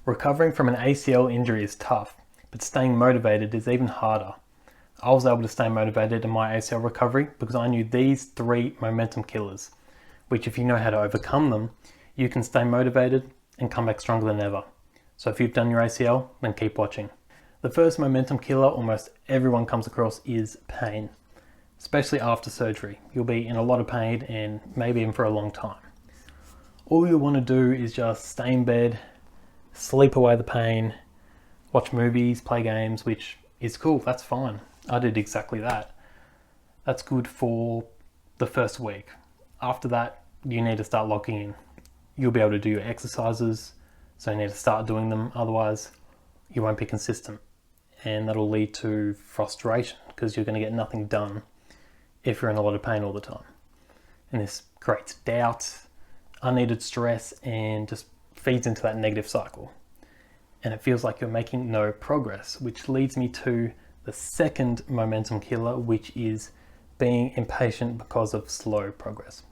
Recovering from an ACL injury is tough, but staying motivated is even harder. I was able to stay motivated in my ACL recovery because I knew these 3 momentum killers, which if you know how to overcome them, you can stay motivated and come back stronger than ever. So if you've done your ACL, then keep watching. The first momentum killer almost everyone comes across is pain, especially after surgery. You'll be in a lot of pain and maybe even for a long time. All you want to do is just stay in bed, sleep away the pain, watch movies, play games, which is cool, that's fine. I did exactly that. That's good for the first week. After that, you need to start locking in. You'll be able to do your exercises, so you need to start doing them, otherwise you won't be consistent. And that'll lead to frustration because you're going to get nothing done if you're in a lot of pain all the time. And this creates doubt, unneeded stress, and just feeds into that negative cycle. And it feels like you're making no progress, which leads me to the second momentum killer, which is being impatient because of slow progress.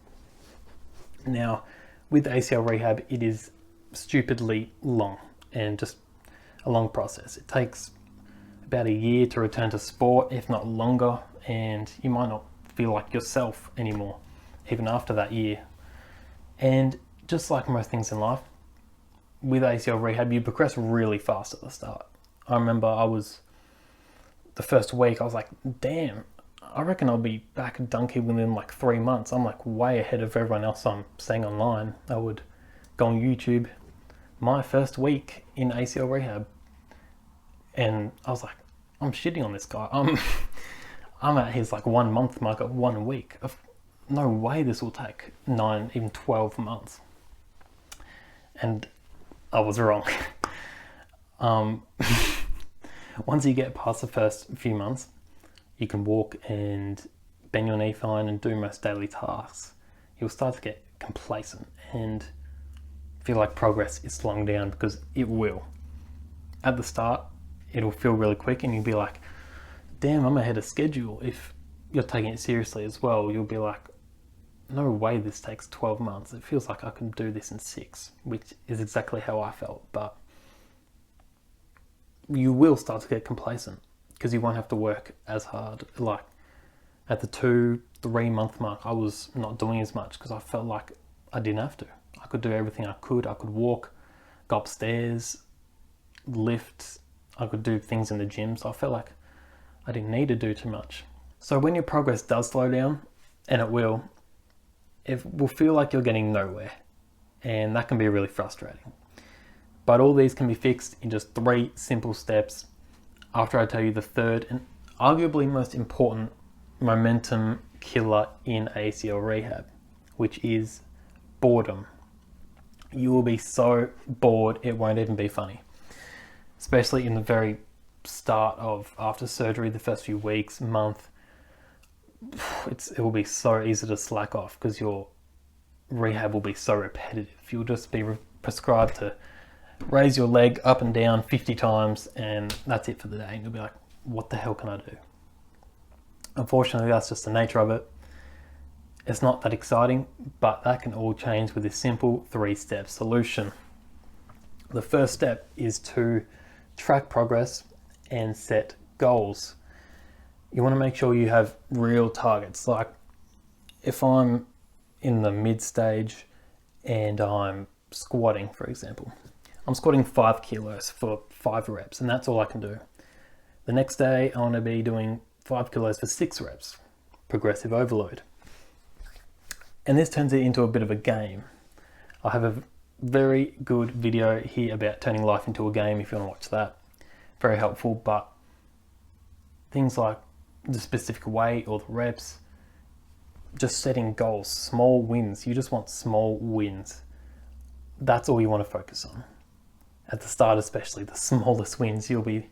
Now, with ACL rehab, it is stupidly long and just a long process. It takes about a year to return to sport, if not longer, and you might not feel like yourself anymore, even after that year. And just like most things in life, with ACL rehab, you progress really fast at the start. I remember the first week, I was like, damn, I reckon I'll be back dunking within like 3 months. I'm like way ahead of everyone else I'm seeing online. I would go on YouTube, my first week in ACL rehab, and I was like, I'm shitting on this guy. I'm at his like 1 month mark at 1 week. No way this will take 9, even 12 months. And I was wrong. Once you get past the first few months, you can walk and bend your knee fine and do most daily tasks. You'll start to get complacent and feel like progress is slowing down, because it will. At the start, it'll feel really quick and you'll be like, damn, I'm ahead of schedule. If you're taking it seriously as well, you'll be like, no way this takes 12 months. It feels like I can do this in 6, which is exactly how I felt. But you will start to get complacent because you won't have to work as hard. Like at the 2-3 month mark, I was not doing as much because I felt like I didn't have to. I could do everything I could. I could walk, go upstairs, lift. I could do things in the gym. So I felt like I didn't need to do too much. So when your progress does slow down, and it will feel like you're getting nowhere. And that can be really frustrating. But all these can be fixed in just 3 simple steps after I tell you the third and arguably most important momentum killer in ACL rehab, which is boredom. You will be so bored it won't even be funny. Especially in the very start of after surgery, the first few weeks, month, it will be so easy to slack off because your rehab will be so repetitive. You'll just be prescribed to raise your leg up and down 50 times and that's it for the day. And you'll be like, what the hell can I do? Unfortunately, that's just the nature of it. It's not that exciting, but that can all change with this simple 3-step solution. The first step is to track progress and set goals. You want to make sure you have real targets. Like if I'm in the mid stage and I'm squatting, for example, I'm squatting 5 kilos for 5 reps and that's all I can do. The next day I want to be doing 5 kilos for 6 reps, progressive overload. And this turns it into a bit of a game. I have a very good video here about turning life into a game if you want to watch that. Very helpful, but things like the specific weight or the reps, just setting goals, small wins. You just want small wins. That's all you want to focus on. At the start especially, the smallest wins, you'll be,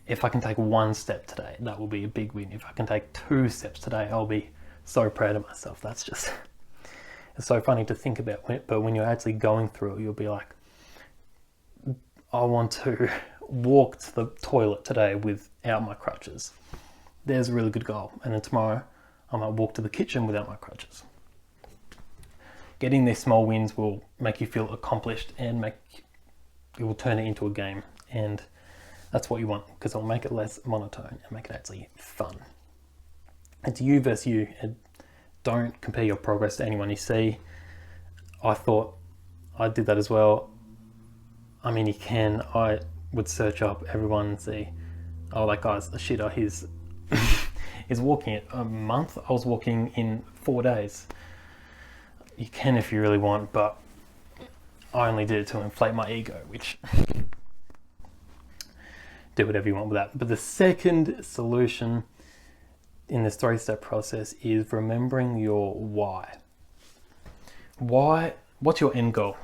if I can take 1 step today, that will be a big win. If I can take 2 steps today, I'll be so proud of myself. That's just, it's so funny to think about, but when you're actually going through it, you'll be like, I want to walk to the toilet today without my crutches. There's a really good goal. And then tomorrow I might walk to the kitchen without my crutches. Getting these small wins will make you feel accomplished and make it will turn it into a game, and that's what you want, because it'll make it less monotone and make it actually fun. It's you versus you, and don't compare your progress to anyone you see. I thought I did that as well. I mean, you can. I would search up everyone and see, oh, that guy's a shitter. He's walking it a month. I was walking in 4 days. You can if you really want, but I only did it to inflate my ego, which do whatever you want with that. But the second solution in this 3-step process is remembering your why. Why? What's your end goal?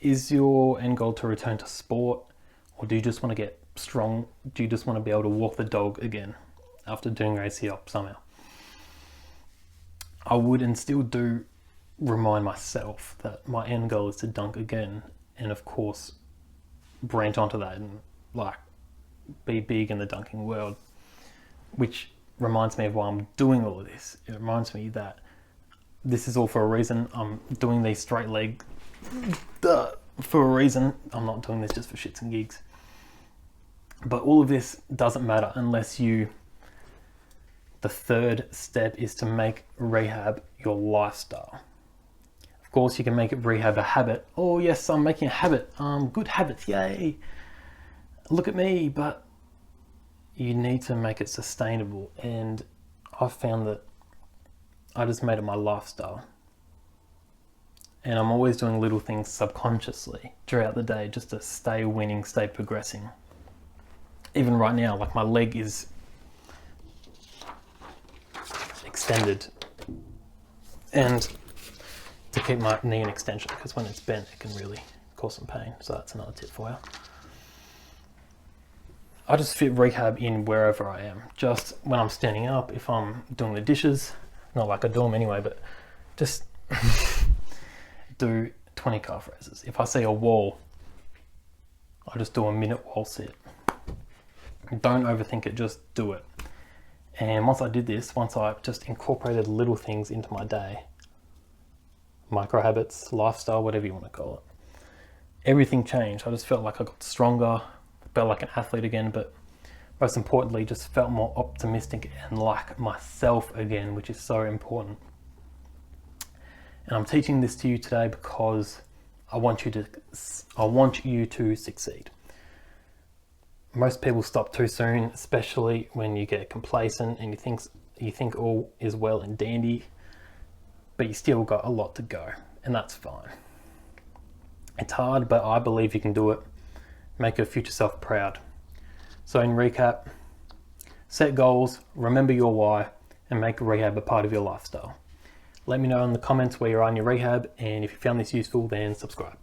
Is your end goal to return to sport, or do you just want to get strong? Do you just want to be able to walk the dog again after doing your ACL somehow? I would and still do remind myself that my end goal is to dunk again, and of course branch onto that and like be big in the dunking world, which reminds me of why I'm doing all of this. It reminds me that this is all for a reason. I'm doing these straight leg for a reason. I'm not doing this just for shits and gigs. But all of this doesn't matter unless the third step is to make rehab your lifestyle. Of course, you can make it rehab a habit. Oh yes, I'm making a habit. Good habits, yay. Look at me. But you need to make it sustainable. And I've found that I just made it my lifestyle. And I'm always doing little things subconsciously throughout the day just to stay winning, stay progressing. Even right now, like my leg is extended, and to keep my knee in extension, because when it's bent it can really cause some pain. So that's another tip for you. I just fit rehab in wherever I am. Just when I'm standing up, if I'm doing the dishes, not like I do them anyway, but just do 20 calf raises. If I see a wall, I just do a minute wall sit. Don't overthink it, just do it. And once I did this, once I just incorporated little things into my day, micro habits, lifestyle, whatever you want to call it, everything changed. I just felt like I got stronger, felt like an athlete again, but most importantly, just felt more optimistic and like myself again, which is so important. And I'm teaching this to you today because I want you to succeed. Most people stop too soon, especially when you get complacent and you think all is well and dandy, but you still got a lot to go, and that's fine. It's hard, but I believe you can do it. Make your future self proud. So in recap, set goals, remember your why, and make rehab a part of your lifestyle. Let me know in the comments where you're on your rehab, and if you found this useful, then subscribe.